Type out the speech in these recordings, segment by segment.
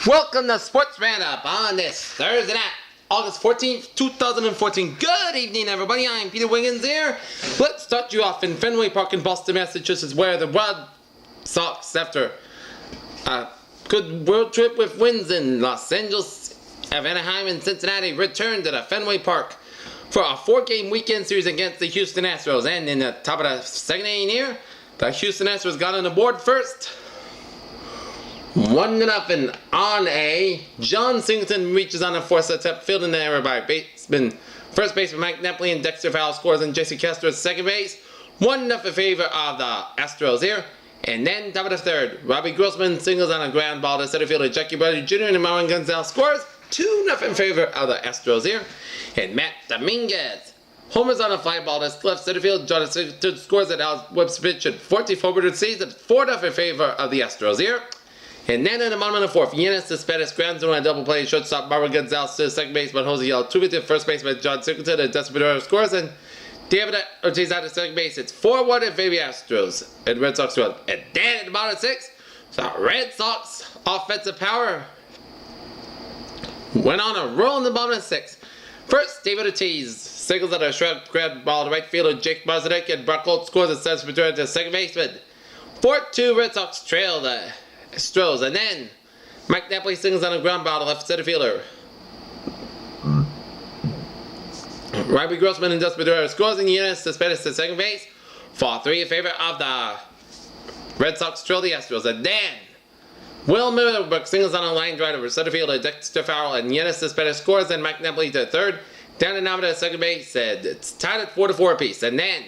Welcome to Sports Roundup on this Thursday night, August 14th, 2014. Good evening, everybody. I'm Peter Wiggins here. Let's start you off in Fenway Park in Boston, Massachusetts, where the Red Sox, after a good road trip with wins in Los Angeles, Anaheim, and Cincinnati, returned to the Fenway Park for a 4-game weekend series against the Houston Astros. And in the top of the second inning here, the Houston Astros got on the board first. 1-0 on a John Singleton reaches on a force attempt, fielding the error by first baseman Mike Napoli, and Dexter Fowler scores on Jesse Castro at second base. 1-0 in favor of the Astros here. And then top of the third, Robbie Grossman singles on a ground ball to center fielder Jackie Bradley Jr. and Marwin Gonzalez scores. 2-0 in favor of the Astros here. And Matt Dominguez homers on a fly ball to left center field. Jonathan scores at Alex Webb's pitch at 44 season. 4-0 in favor of the Astros here. And then in the bottom of the fourth, Yannis Cespedes grounds on a double play. Shortstop Marwin Gonzalez to second baseman Jose Altuve to first baseman John Singleton, and Desperado scores, and David Ortiz out to second base. It's 4-1 in favor of Astros and Red Sox run. And then in the bottom of six, the Red Sox offensive power went on a roll in the bottom of six. First, David Ortiz singles on a short ground ball to right fielder Jake Mazdek, and Brock Holt scores at Desperado to second baseman. 4-2 Red Sox trail the Astros, and then Mike Napoli singles on a ground ball to left center fielder Robbie Grossman and Desperado scores, and Yannis Cespedes to second base. 4-3 in favor of the Red Sox trail the Astros, and then Will Middlebrook singles on a line drive over center fielder Dexter Fowler, and Yannis Cespedes scores, and Mike Napoli to third. Down and out to second base, and it's tied at 4-4 apiece, and then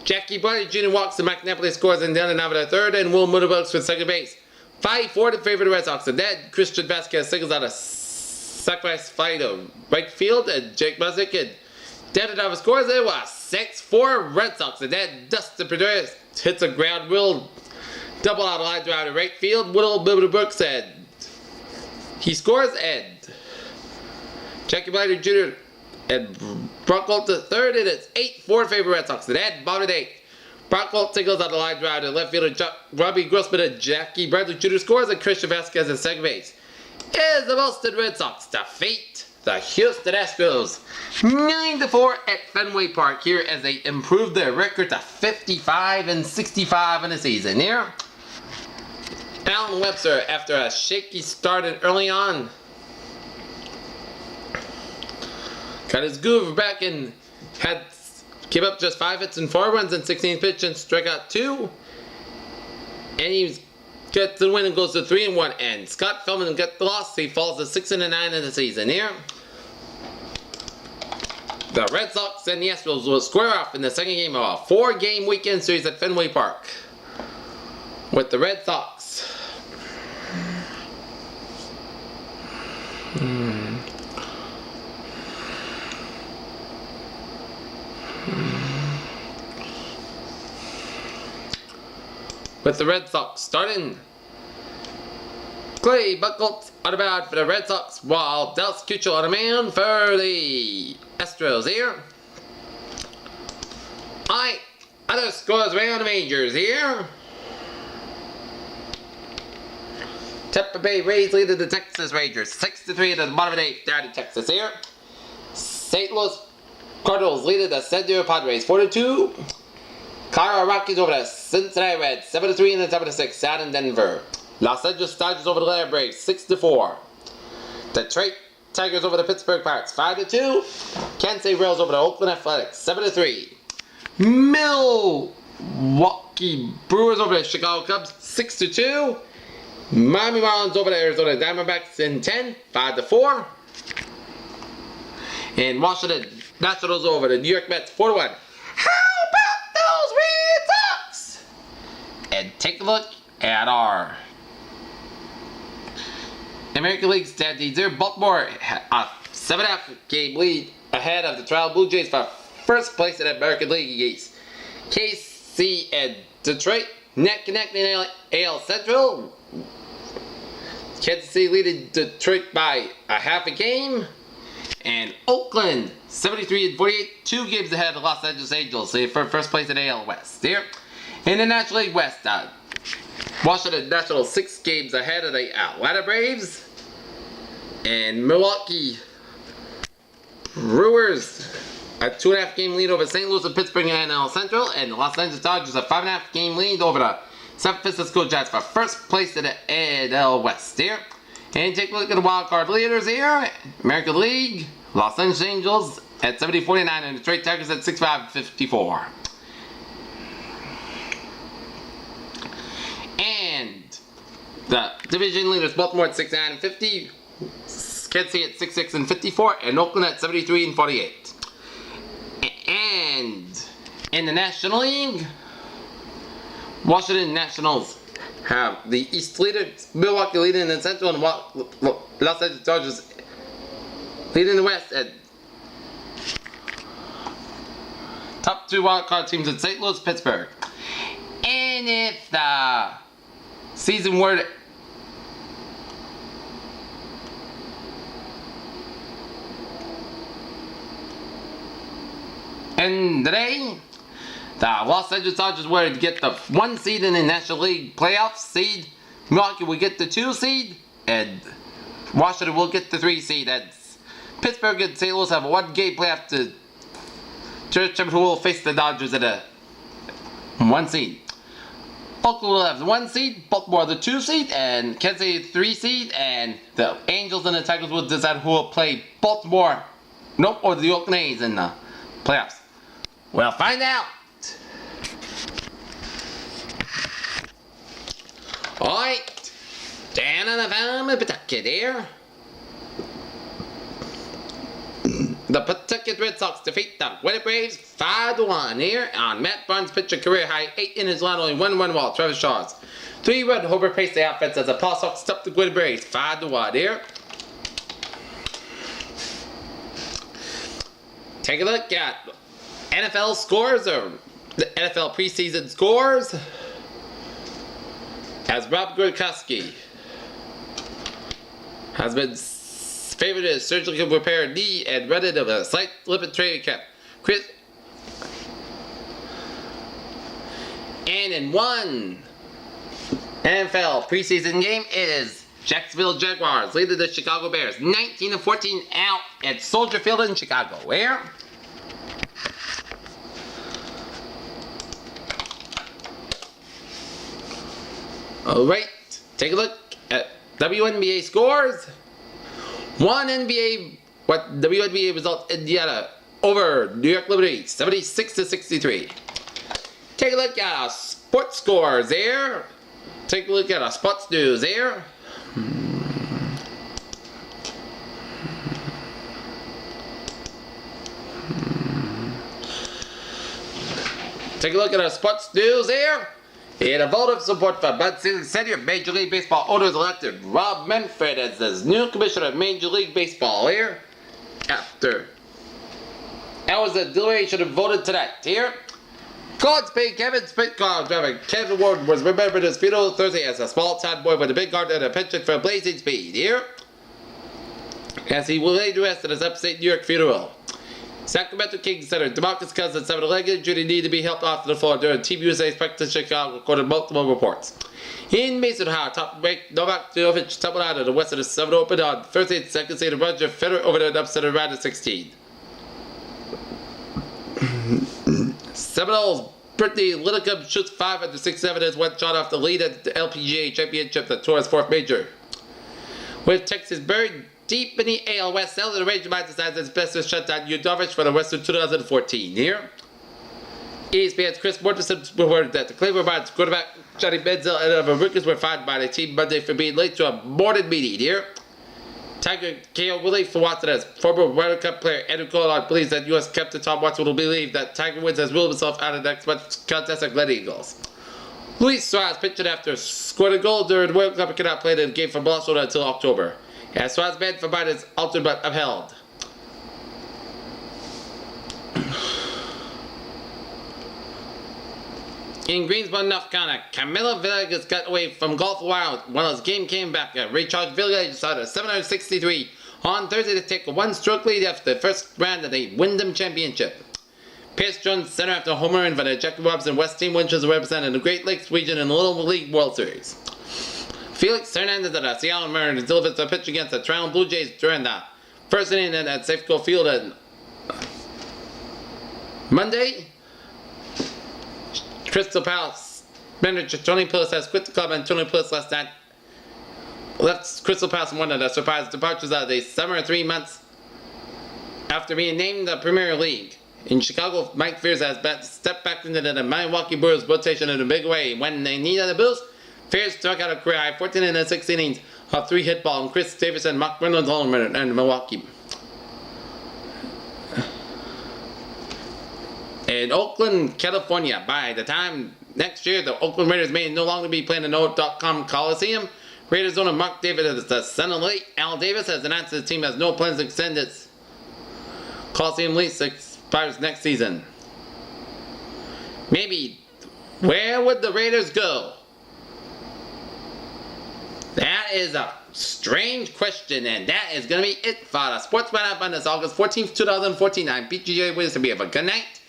Jackie Bradley Jr. walks, and Mike Napoli scores, and down and out to third, and Will Middlebrook for second base. 5-4 in favor of the Red Sox, and then Christian Vasquez singles out a sacrifice fly to right field, and Jake Mazdek and Desperado scores. It was 6-4 Red Sox, and then Dustin Pedroia hits a ground rule double out of line drive to right field. Will Middlebrook said he scores, and Jackie Bradley Jr. and Brock Holt to third, and it's 8-4 in favor of Red Sox, and then bottom of the eighth, Brock Holt singles on the line drive to left fielder Robbie Grossman, and Jackie Bradley Jr. scores, and Christian Vasquez at second base. Is the Boston Red Sox defeat the Houston Astros 9-4 at Fenway Park here as they improve their record to 55-65 in the season here. Alan Webster, after a shaky start early on, got his groove back and gave up just 5 hits and 4 runs in 16 pitches and struck out 2. And he gets the win and goes to 3-1. And Scott Feldman gets the loss. He falls to 6-9 in the season here. The Red Sox and the Astros will square off in the second game of a 4-game weekend series at Fenway Park, with the Red Sox starting Clay Buchholz on the mound for the Red Sox, while Dallas Keuchel on the mound for the Astros here. Alright, other scores around the majors here. Tampa Bay Rays lead the Texas Rangers 6-3 at the bottom of the eighth down in Texas here. St. Louis Cardinals lead the San Diego Padres 4-2. Colorado Rockies over the Cincinnati Reds 7-3 in the top of the sixth down in Denver. Los Angeles Dodgers over the Atlanta Braves 6-4. Detroit Tigers over the Pittsburgh Pirates 5-2. Kansas City Royals over the Oakland Athletics 7-3. Milwaukee Brewers over the Chicago Cubs 6-2. Miami Marlins over the Arizona Diamondbacks in 10 5-4. And Washington Nationals over the New York Mets 4-1. How about those Red Sox? And take a look at our American League standings there. Baltimore a 7.5 game lead ahead of the Toronto Blue Jays for first place in the American League East. KC and Detroit neck and neck in the AL Central. Kansas City leading Detroit by a half a game. And Oakland 73-48, 2 games ahead of the Los Angeles Angels for first place in AL West. Here in the National League West, Washington Nationals 6 games ahead of the Atlanta Braves. And Milwaukee Brewers a 2.5 game lead over St. Louis and Pittsburgh in NL Central. And the Los Angeles Dodgers a 5.5 game lead over the San Francisco Giants for first place in the NL West here. And take a look at the wild card leaders here. American League, Los Angeles Angels at 70-49 and the Detroit Tigers at 65-54. And the division leaders, Baltimore at 69-50, Kansas City at 66-54, and Oakland at 73-48. And in the National League, Washington Nationals have the East leader, Milwaukee leading in the Central, and Los Angeles Dodgers leading in the West. And top 2 wildcard teams in St. Louis, Pittsburgh. And if the season were to end today, the Los Angeles Dodgers were to get the 1 seed in the National League playoffs seed. Milwaukee will get the 2 seed, and Washington will get the 3 seed. And Pittsburgh and St. Louis have a 1 game playoff to determine who will face the Dodgers at a 1 seed. Oakland will have the 1 seed, Baltimore the 2 seed, and Kansas City 3 seed, and the Angels and the Tigers will decide who will play Baltimore, or the Oakland A's in the playoffs. We'll find out. Alright, down on the farm in Pawtucket here. The Pawtucket Red Sox defeat the Gwinnett Braves 5-1 here on Matt Barnes' pitcher career high 8 innings allowed, only 1 run while Travis Shaw's 3-run homer paced the offense as the Pawsox stopped the Gwinnett Braves 5-1 here. Take a look at NFL scores, or the NFL preseason scores, as Rob Gronkowski has been favored as surgically repaired knee and rented of a slight lip training camp. And in one NFL preseason game, it is Jacksonville Jaguars leading the Chicago Bears 19-14 out at Soldier Field in Chicago. Where? Alright, take a look at WNBA scores. WNBA result, Indiana over New York Liberty 76-63. Take a look at our sports scores here. Take a look at our sports news here. Take a look at our sports news here. In a vote of support for Bud Senior, Major League Baseball owners elected Rob Manfred as the new commissioner of Major League Baseball here. After hours of deliberation have voted tonight here. Godspeed Kevin Sprint car driver Kevin Ward was remembered his funeral Thursday as a small-town boy with a big heart and a penchant for blazing speed here, as he will lay to rest at his upstate New York funeral. Sacramento Kings center DeMarcus Cousins suffered a leg injury and needed to be helped off the floor during Team USA's practice in Chicago, according to multiple reports. In Mason, Ohio, top-ranked Novak Djokovic tumbled out of the West of the 7 Open on Thursday, the second seed of Roger Federer over the upset of round of 16. Seminoles Brittany Lincecum shoots 5 under 6-7 as one shot off the lead at the LPGA Championship, the tour's 4th major. With Texas buried deep in the AL West, South the Ranger might decides its best to shut down Udovich for the rest of 2014 here. ESPN's Chris Mortensen reported that the Cleveland Browns quarterback Johnny Manziel and other rookies were fined by the team Monday for being late to a morning meeting here. Tiger KO relief for Watson as former Ryder Cup player Andrew Colon believes that U.S. captain Tom Watson will believe that Tiger Woods has ruled himself out of the next month's contest at Glen Eagles. Luis Suarez pitched after scored a goal during the World Cup and cannot play the game from Barcelona until October. As Suarez banned for Biden is altered but upheld. In Greensboro, North Carolina, Camilo Villegas got away from golf while his game came back. Recharged Villegas out of 763 on Thursday to take a 1-stroke lead after the first round of the Wyndham Championship. Pierce Jones center after a homer run for the Jaguars and West team, which is representing the Great Lakes region in the Little League World Series. Felix Hernandez of the Seattle Mariners delivers a pitch against the Toronto Blue Jays during the first inning at Safeco Field on Monday. Crystal Palace manager Tony Pulis has quit the club, and Tony Pulis last night left Crystal Palace in one of the surprise departures out of the summer 3 months after being named the Premier League. In Chicago, Mike Fears has stepped back into the Milwaukee Brewers rotation in a big way. When they needed the Bills, Fears struck out a career high 14 in the 6 innings of 3 hit ball, and Chris Davis and Mark Reynolds homered in Milwaukee. In Oakland, California, by the time next year the Oakland Raiders may no longer be playing in the O.com Coliseum, Raiders owner Mark Davis is the son of late Al Davis has announced his team has no plans to extend its Coliseum lease expires next season. Maybe, where would the Raiders go? That is a strange question, and that is going to be it for the Sports Wrap-Up on this August 14th, 2014. I'm PGJ Wiggins, to be have a good night,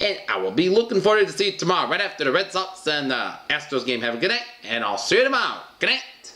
and I will be looking forward to see you tomorrow, right after the Red Sox and the Astros game. Have a good night, and I'll see you tomorrow. Good night.